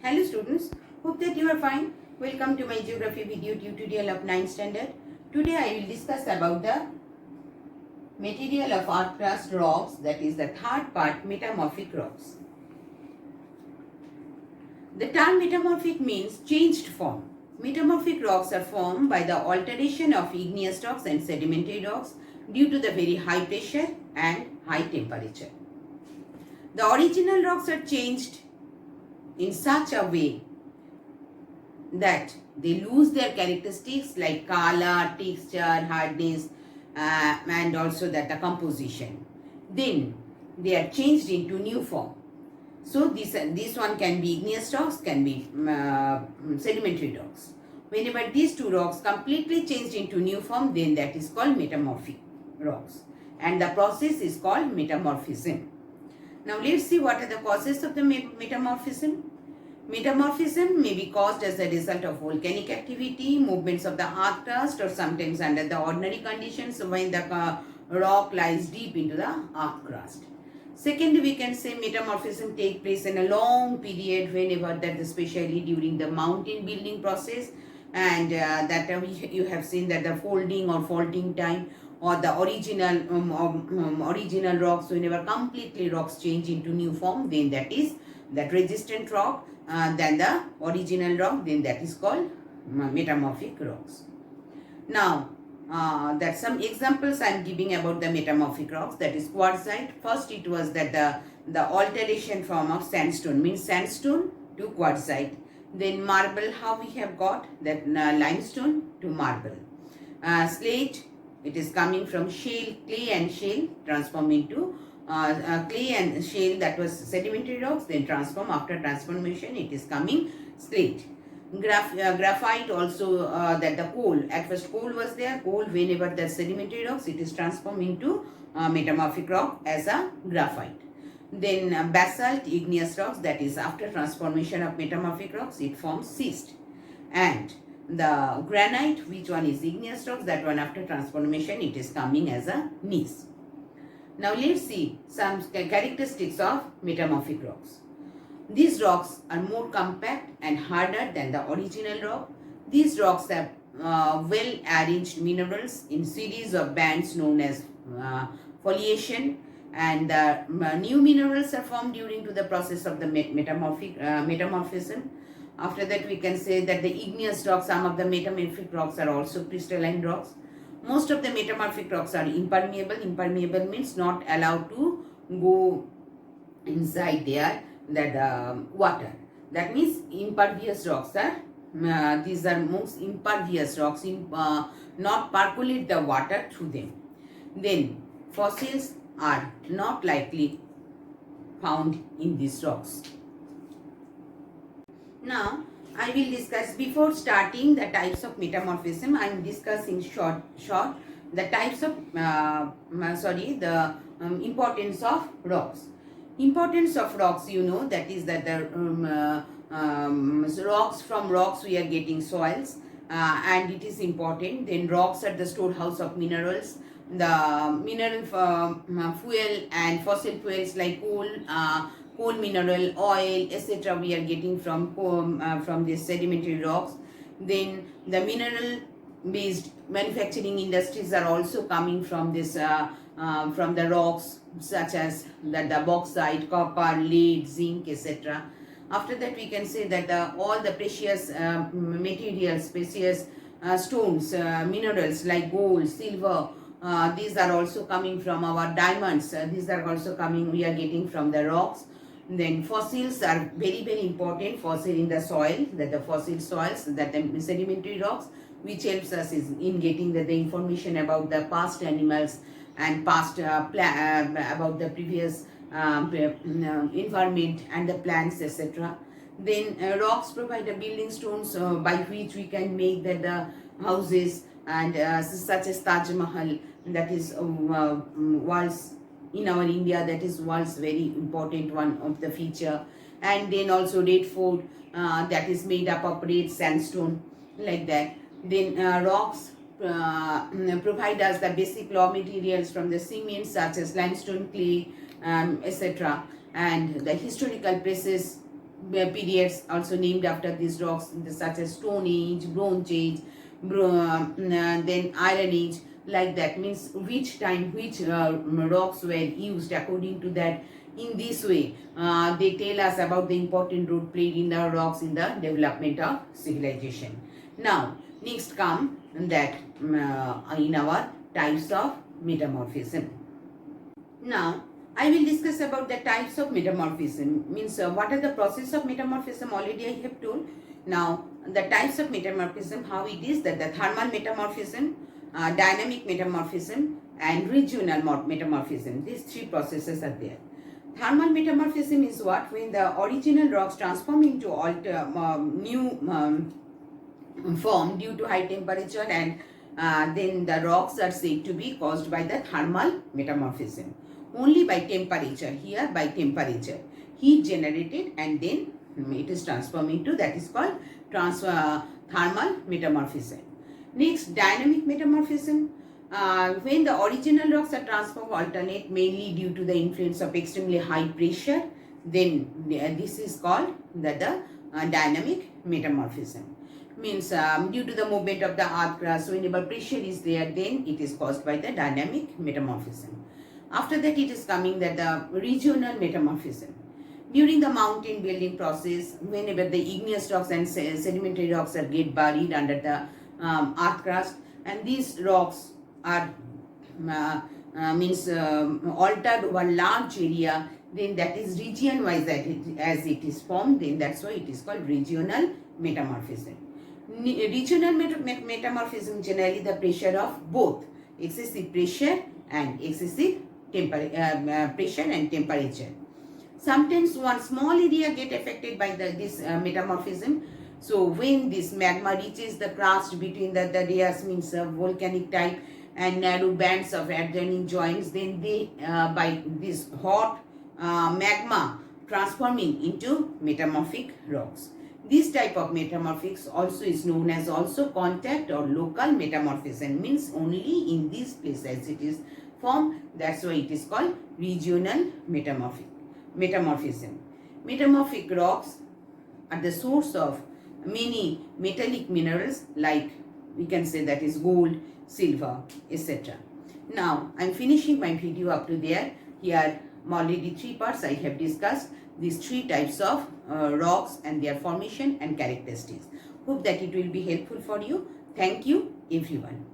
Hello students, hope that you are fine. Welcome to my geography video tutorial of 9th standard. Today I will discuss about the material of earth crust rocks, that is the third part, metamorphic rocks. The term metamorphic means changed form. Metamorphic rocks are formed by the alteration of igneous rocks and sedimentary rocks due to the very high pressure and high temperature. The original rocks are changed in such a way that they lose their characteristics like color, texture, hardness, and also that the composition. Then they are changed into new form. So this one can be igneous rocks, can be sedimentary rocks. Whenever these two rocks completely changed into new form, then that is called metamorphic rocks, and the process is called metamorphism. Now let's see what are the causes of the metamorphism. Metamorphism may be caused as a result of volcanic activity, movements of the earth crust, or sometimes under the ordinary conditions when the rock lies deep into the earth crust. Second, we can say metamorphism takes place in a long period whenever that, especially during the mountain building process, and you have seen that the folding or faulting time, or the original rocks, whenever completely rocks change into new form, then that is that resistant rock, than the original rock, then that is called metamorphic rocks. Now that some examples I am giving about the metamorphic rocks, that is quartzite. First it was that the alteration form of sandstone, means sandstone to quartzite. Then marble, how we have got that limestone to marble. Slate, it is coming from shale, clay and shale transform into clay and shale, that was sedimentary rocks, then transform, after transformation it is coming slate. Graphite also, that the coal, at first coal was there, coal whenever the sedimentary rocks, it is transformed into metamorphic rock as a graphite. Then basalt, igneous rocks, that is after transformation of metamorphic rocks it forms schist. And the granite, which one is igneous rocks, that one after transformation it is coming as a gneiss. Now let's see some characteristics of metamorphic rocks. These rocks are more compact and harder than the original rock. These rocks have well arranged minerals in series of bands known as foliation, and new minerals are formed during the process of the metamorphism. After that we can say that the igneous rocks, some of the metamorphic rocks are also crystalline rocks. Most of the metamorphic rocks are impermeable. Impermeable means not allowed to go inside there water. That means impervious rocks are, these are most impervious rocks, not percolate the water through them. Then fossils are not likely found in these rocks. Now I will discuss, before starting the types of metamorphism, I am discussing short the types of importance of rocks. Importance of rocks, you know, that is that the rocks, from rocks we are getting soils, and it is important. Then rocks are the storehouse of minerals. The mineral fuel and fossil fuels like coal mineral, oil, etc. we are getting from these sedimentary rocks. Then the mineral based manufacturing industries are also coming from this from the rocks, such as the bauxite, copper, lead, zinc, etc. After that we can say that all the precious materials, precious stones, minerals like gold, silver, these are also coming from our diamonds. These are also coming, we are getting from the rocks. Then fossils are very, very important. Fossil in the soil, that the fossil soils, that the sedimentary rocks, which helps us in getting the information about the past animals and past about the previous environment and the plants, etc. Then rocks provide the building stones by which we can make the houses, and such as Taj Mahal, that is walls in our India, that is world's very important one of the feature. And then also Red Fort, that is made up of red sandstone, like that. Then rocks provide us the basic raw materials from the cement, such as limestone, clay, etc. And the historical places periods also named after these rocks, such as Stone Age, Bronze Age, then Iron Age, like that. Means which time which rocks were used according to that. In this way, they tell us about the important role played in the rocks in the development of civilization. Now, next come that in our types of metamorphism. Now, I will discuss about the types of metamorphism. Means what are the process of metamorphism, already I have told. Now, the types of metamorphism, how it is that the thermal metamorphism, dynamic metamorphism and regional metamorphism. These three processes are there. Thermal metamorphism is what? When the original rocks transform into new form due to high temperature, and then the rocks are said to be caused by the thermal metamorphism. Only by temperature, here by temperature, heat generated and then it is transformed into, that is called thermal metamorphism. Next, dynamic metamorphism. When the original rocks are transformed alternate mainly due to the influence of extremely high pressure, then this is called the dynamic metamorphism. Means due to the movement of the earth crust, whenever pressure is there, then it is caused by the dynamic metamorphism. After that, it is coming that the regional metamorphism. During the mountain building process, whenever the igneous rocks and sedimentary rocks are get buried under the earth crust, and these rocks are altered over large area, then that is region wise as it is formed, then that's why it is called regional metamorphism. Regional metamorphism, generally the pressure of both excessive pressure and excessive pressure and temperature. Sometimes one small area get affected by this metamorphism. So when this magma reaches the crust between the layers, means volcanic type, and narrow bands of adjoining joints, then they by this hot magma transforming into metamorphic rocks. This type of metamorphics also is known as also contact or local metamorphism, means only in this place as it is formed. That's why it is called regional metamorphism. Metamorphic rocks are the source of many metallic minerals, like we can say that is gold, silver, etc. Now I am finishing my video up to there. Here already 3 parts I have discussed these 3 types of rocks and their formation and characteristics. Hope that it will be helpful for you. Thank you everyone.